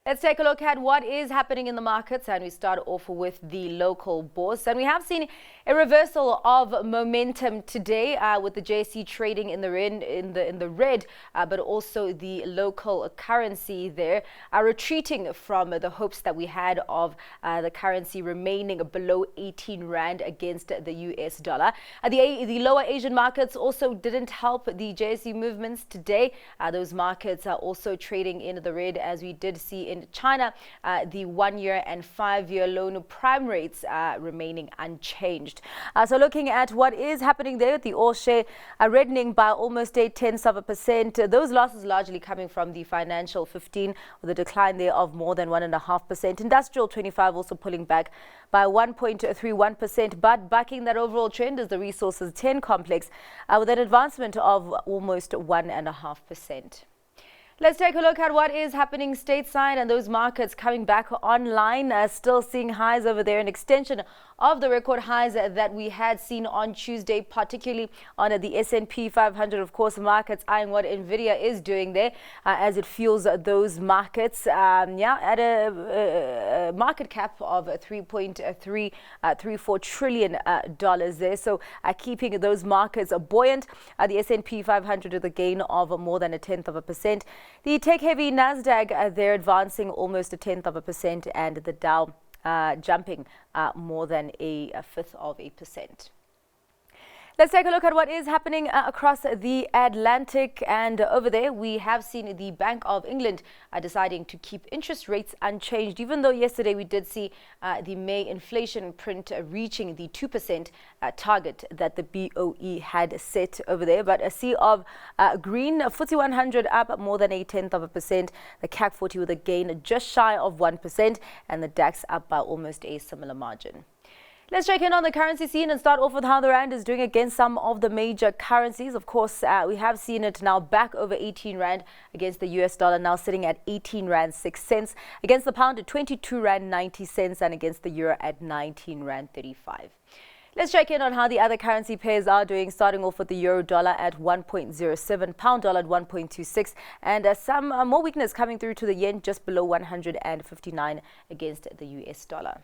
Let's take a look at what is happening in the markets, and we start off with the local bourse. And we have seen a reversal of momentum today, with the JSE trading in the red, but also the local currency there retreating from the hopes that we had of the currency remaining below 18 rand against the US dollar. The lower Asian markets also didn't help the JSE movements today. Those markets are also trading in the red, as we did see in China, the 1 year and 5 year loan prime rates remaining unchanged. So looking at what is happening there, the all share reddening by almost 0.8%. Those losses largely coming from the financial 15, with a decline there of more than 1.5%. Industrial 25 also pulling back by 1.31%, but backing that overall trend is the resources 10 complex with an advancement of almost 1.5%. Let's take a look at what is happening stateside, and those markets coming back online, still seeing highs over there, an extension of the record highs that we had seen on Tuesday, particularly on the S&P 500. Of course, markets eyeing what Nvidia is doing there as it fuels those markets. At a market cap of $3.334 trillion there. So keeping those markets buoyant. The S&P 500 with a gain of more than 0.1%. The tech-heavy Nasdaq, they're advancing almost 0.1%, and the Dow jumping more than 0.1%. Let's take a look at what is happening across the Atlantic, and over there we have seen the Bank of England deciding to keep interest rates unchanged, even though yesterday we did see the May inflation print reaching the 2% target that the BOE had set over there. But a sea of green, FTSE 100 up more than 0.1%, the CAC 40 with a gain just shy of 1%, and the DAX up by almost a similar margin. Let's check in on the currency scene and start off with how the rand is doing against some of the major currencies. Of course, we have seen it now back over 18 rand against the US dollar, now sitting at 18 rand 6 cents, against the pound at 22 rand 90 cents, and against the euro at 19 rand 35. Let's check in on how the other currency pairs are doing, starting off with the euro dollar at 1.07, pound dollar at 1.26, and some more weakness coming through to the yen just below 159 against the US dollar.